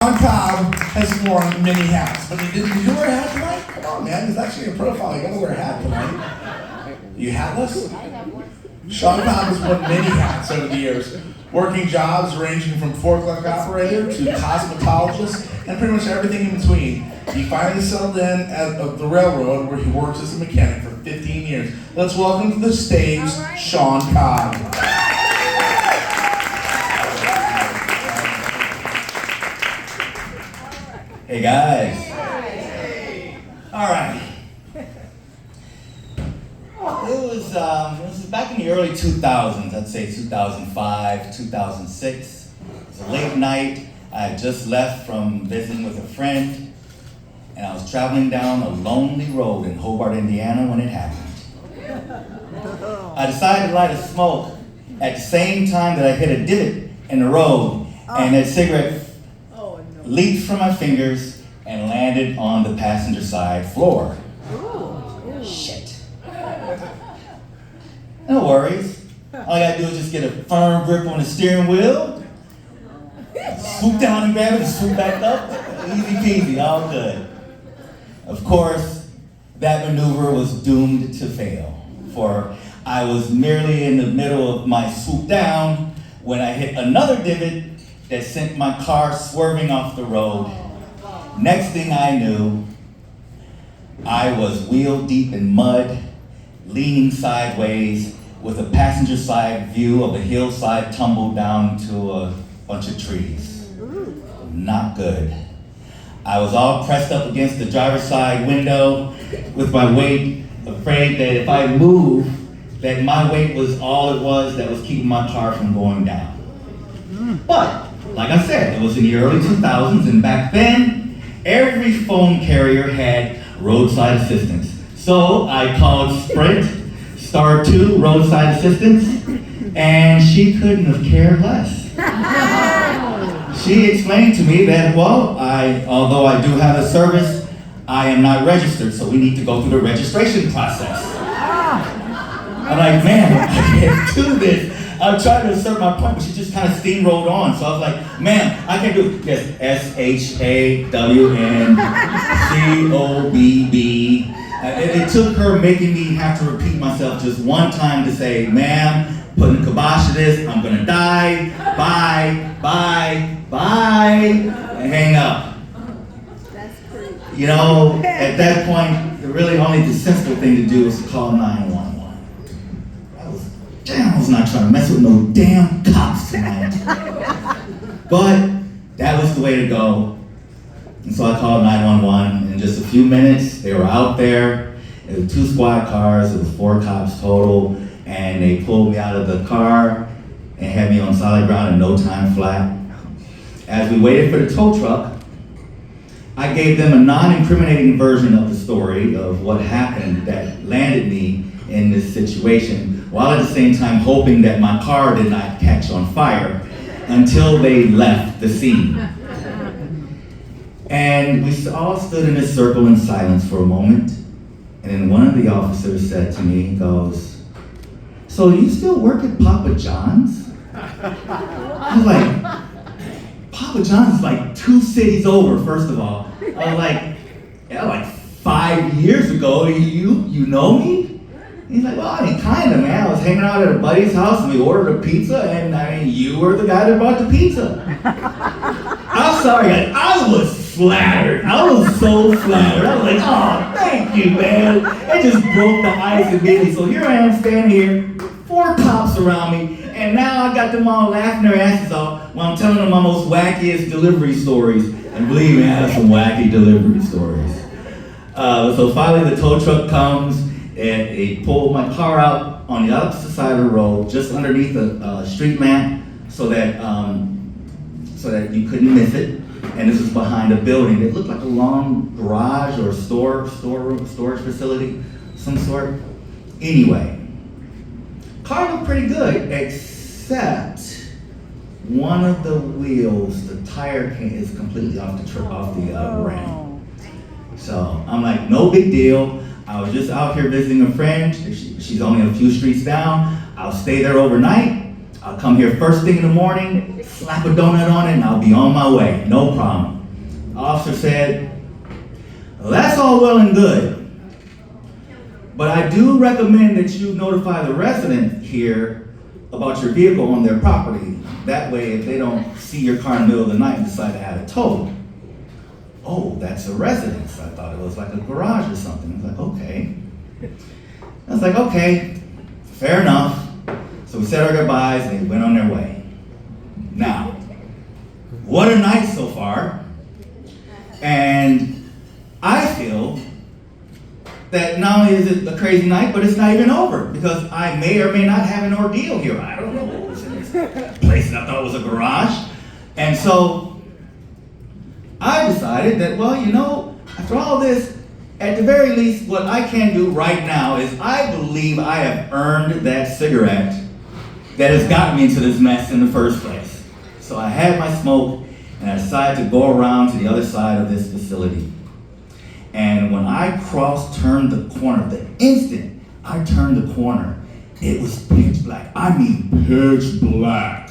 Sean Cobb has worn many hats, but did you wear a hat tonight? Come on, man. It's actually your profile. You gotta wear a hat tonight. You hatless? Sean Cobb has worn many hats over the years, working jobs ranging from forklift operator to cosmetologist and pretty much everything in between. He finally settled in at the railroad where he works as a mechanic for 15 years. Let's welcome to the stage, Sean Cobb. Hey guys. All right. It was back in the early 2000s, I'd say 2005, 2006. It was a late night. I had just left from visiting with a friend, and I was traveling down a lonely road in Hobart, Indiana when it happened. I decided to light a smoke at the same time that I hit a divot in the road, and that cigarette leaped from my fingers and landed on the passenger side floor. Shit. No worries. All I gotta do is just get a firm grip on the steering wheel, swoop down and grab it and swoop back up. Easy peasy, all good. Of course, that maneuver was doomed to fail, for I was merely in the middle of my swoop down when I hit another divot that sent my car swerving off the road. Next thing I knew, I was wheel deep in mud, leaning sideways with a passenger side view of a hillside tumbled down to a bunch of trees. Not good. I was all pressed up against the driver's side window with my weight, afraid that if I moved, that my weight was all it was that was keeping my car from going down. But, like I said, it was in the early 2000s, and back then, every phone carrier had roadside assistance. So I called Sprint, *2, roadside assistance, and she couldn't have cared less. She explained to me that, well, although I do have a service, I am not registered, so we need to go through the registration process. I'm like, man, I can't do this. I'm trying to assert my point, but she just kind of steamrolled on. So I was like, ma'am, I can't do it. Yes, SHAWNCOBB. It took her making me have to repeat myself just one time to say, ma'am, putting the kibosh to this, I'm gonna die, bye, bye, bye, and hang up. That's crazy. You know, at that point, the sensible thing to do was to call 911. I was not trying to mess with no damn cops tonight. But that was the way to go. And so I called 911. In just a few minutes, they were out there. It was 2 squad cars. It was 4 cops total. And they pulled me out of the car and had me on solid ground in no time flat. As we waited for the tow truck, I gave them a non-incriminating version of the story of what happened that landed me in this situation, while at the same time hoping that my car did not catch on fire until they left the scene. And we all stood in a circle in silence for a moment, and then one of the officers said to me, he goes, "So you still work at Papa John's?" I was like, Papa John's is like 2 cities over, first of all. I was like, yeah, like 5 years ago, you know me? He's like, well, I mean, kind of, man. I was hanging out at a buddy's house and we ordered a pizza, and I mean, you were the guy that brought the pizza. I'm sorry, guys. I was flattered. I was so flattered. I was like, oh, thank you, man. It just broke the ice immediately. So here I am standing here, 4 cops around me, and now I got them all laughing their asses off while I'm telling them my most wackiest delivery stories. And believe me, I have some wacky delivery stories. So finally the tow truck comes, and they pulled my car out on the opposite side of the road, just underneath the street lamp, so that you couldn't miss it. And this was behind a building. It looked like a long garage or storage facility, some sort. Anyway, car looked pretty good, except one of the wheels, the tire is completely off the rim. So I'm like, no big deal. I was just out here visiting a friend. She's only a few streets down. I'll stay there overnight. I'll come here first thing in the morning, slap a donut on it, and I'll be on my way. No problem. The officer said, well, that's all well and good, but I do recommend that you notify the resident here about your vehicle on their property. That way, if they don't see your car in the middle of the night and decide to have it towed. Oh, that's a residence. I thought it was like a garage or something. I was like, okay. I was like, okay, fair enough. So we said our goodbyes and they went on their way. Now, what a night so far. And I feel that not only is it a crazy night, but it's not even over because I may or may not have an ordeal here. I don't know what was in this place that I thought was a garage. And so I decided that, well, you know, after all this, at the very least, what I can do right now is I believe I have earned that cigarette that has gotten me into this mess in the first place. So I had my smoke and I decided to go around to the other side of this facility. And when I turned the corner, the instant I turned the corner, it was pitch black. I mean, pitch black.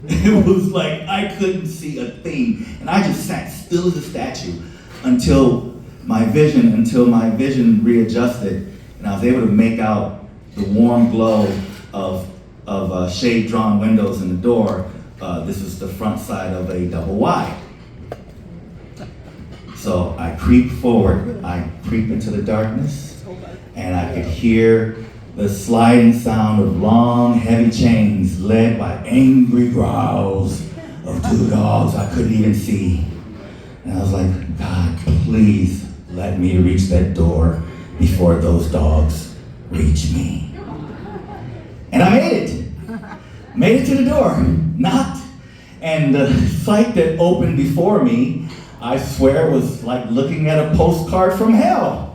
It was like I couldn't see a thing. And I just sat still as a statue until my vision readjusted and I was able to make out the warm glow of shade-drawn windows in the door. This was the front side of a double wide. So I creep forward, I creep into the darkness, and I could hear the sliding sound of long, heavy chains led by angry growls of two dogs I couldn't even see. And I was like, God, please let me reach that door before those dogs reach me. And I made it to the door, knocked, and the sight that opened before me, I swear, was like looking at a postcard from hell.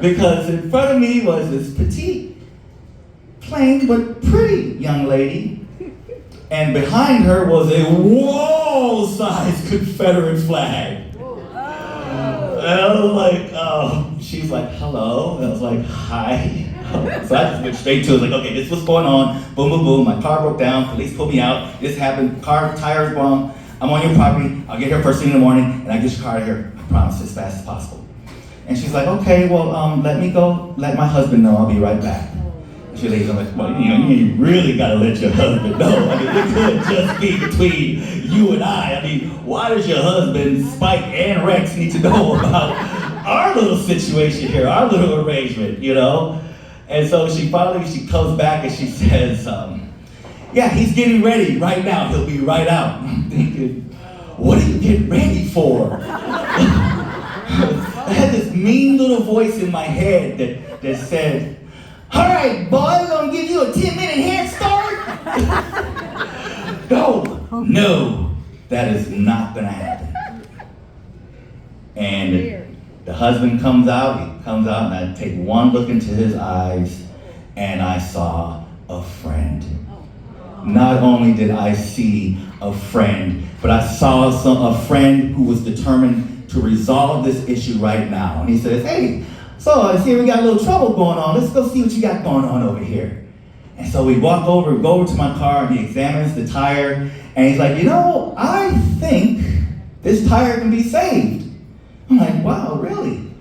Because in front of me was this petite, plain but pretty young lady, and behind her was a wall-sized Confederate flag. And I was like, oh, she's like, hello. And I was like, hi. So I just went straight to it, like, okay, this is what's going on. Boom, boom, boom. My car broke down. Police pulled me out. This happened. Car tires blown. I'm on your property. I'll get here first thing in the morning, and I get your car here. I promise, as fast as possible. And she's like, okay, well, let me go. Let my husband know. I'll be right back. And she leaves. I'm like, well, you really gotta let your husband know. I mean, it could just be between you and I. I mean, why does your husband, Spike and Rex, need to know about our little situation here, our little arrangement, you know? And so she comes back and she says, yeah, he's getting ready right now. He'll be right out. I'm thinking, what are you getting ready for? I had this mean little voice in my head that said, all right, boy, we're gonna give you a 10-minute head start. No, that is not gonna happen. And the husband comes out, and I take one look into his eyes, and I saw a friend. Not only did I see a friend, but I saw a friend who was determined to resolve this issue right now. And he says, hey, so I see we got a little trouble going on. Let's go see what you got going on over here. And so we go over to my car, and he examines the tire, and he's like, you know, I think this tire can be saved. I'm like, wow, really?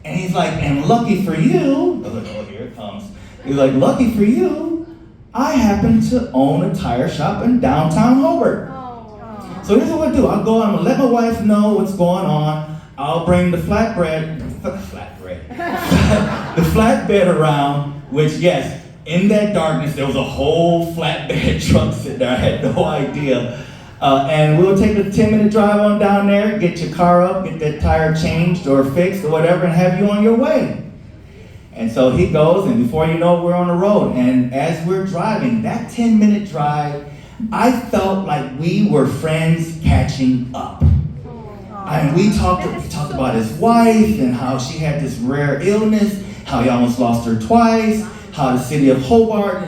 And he's like, and lucky for you, I was like, oh, here it comes. He's like, lucky for you, I happen to own a tire shop in downtown Hobart. So here's what we'll do. I'm gonna let my wife know what's going on. I'll bring the flatbed around, which yes, in that darkness, there was a whole flatbed truck sitting there. I had no idea. And we'll take a 10-minute drive on down there, get your car up, get that tire changed or fixed or whatever, and have you on your way. And so he goes, and before you know it, we're on the road. And as we're driving, that 10-minute drive, I felt like we were friends catching up. And we talked about his wife and how she had this rare illness, how he almost lost her twice, how the city of Hobart,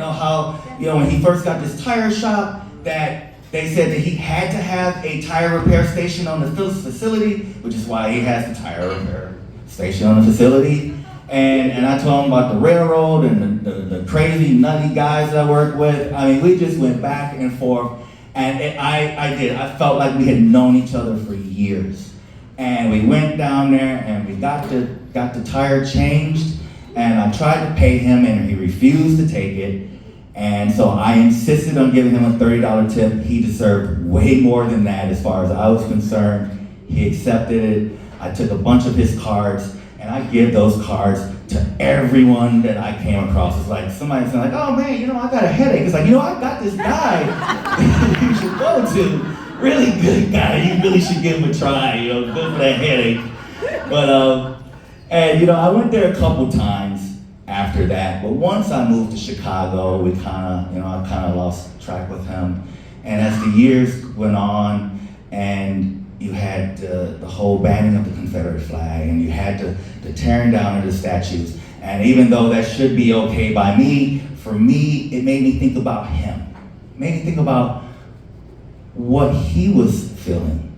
when he first got this tire shop, that they said that he had to have a tire repair station on the facility, which is why he has the tire repair station on the facility. And I told him about the railroad and the crazy, nutty guys that I work with. I mean, we just went back and forth. And I felt like we had known each other for years. And we went down there and we got the tire changed. And I tried to pay him and he refused to take it. And so I insisted on giving him a $30 tip. He deserved way more than that as far as I was concerned. He accepted it. I took a bunch of his cards and I give those cards to everyone that I came across. It's like somebody saying like, oh man, I got a headache. It's like, I got this guy you should go to. Really good guy. You really should give him a try, good for that headache. But, and I went there a couple times after that. But once I moved to Chicago, I kind of lost track with him. And as the years went on and you had the whole banning of the Confederate flag, and you had the tearing down of the statues. And even though that should be okay by me, for me, it made me think about him. It made me think about what he was feeling,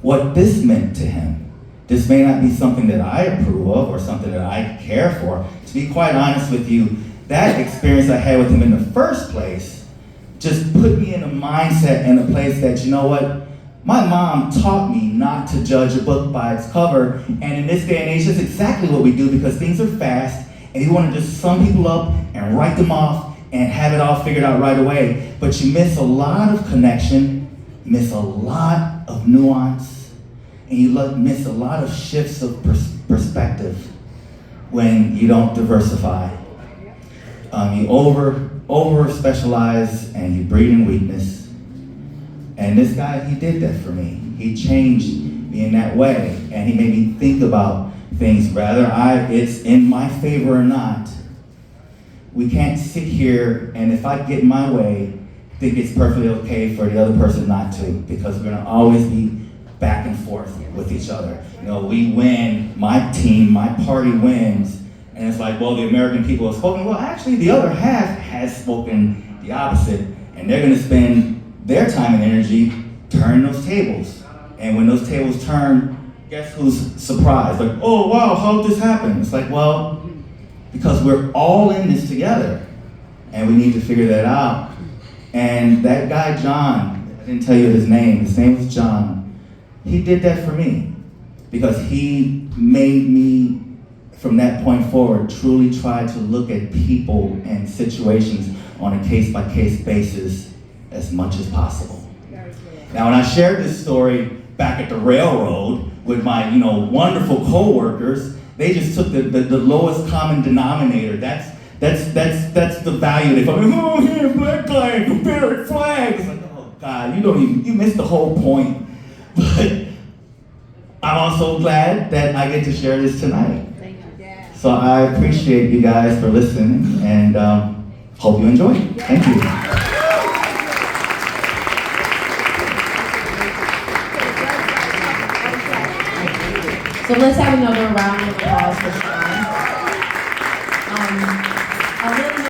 what this meant to him. This may not be something that I approve of or something that I care for. To be quite honest with you, that experience I had with him in the first place just put me in a mindset and a place that, my mom taught me not to judge a book by its cover, and in this day and age, that's exactly what we do because things are fast, and you want to just sum people up and write them off and have it all figured out right away. But you miss a lot of connection, you miss a lot of nuance, and you miss a lot of shifts of perspective when you don't diversify. You over specialize and you breed in weakness. And this guy, he did that for me. He changed me in that way. And he made me think about things, whether it's in my favor or not. We can't sit here and if I get my way, think it's perfectly okay for the other person not to, because we're gonna always be back and forth with each other. We win, my team, my party wins, and it's like, well, the American people have spoken. Well, actually, the other half has spoken the opposite, and they're gonna spend their time and energy turn those tables. And when those tables turn, guess who's surprised? Like, oh wow, how did this happen? It's like, well, because we're all in this together and we need to figure that out. And that guy, John, I didn't tell you his name was John. He did that for me because he made me, from that point forward, truly try to look at people and situations on a case-by-case basis as much as possible. Now, when I shared this story back at the railroad with my, wonderful coworkers, they just took the lowest common denominator. That's the value. They thought, oh, here, black flag, Confederate flag. It's like, oh God, you missed the whole point. But I'm also glad that I get to share this tonight. Thank you. Yeah. So I appreciate you guys for listening and hope you enjoy. Thank you. So let's have another round of applause for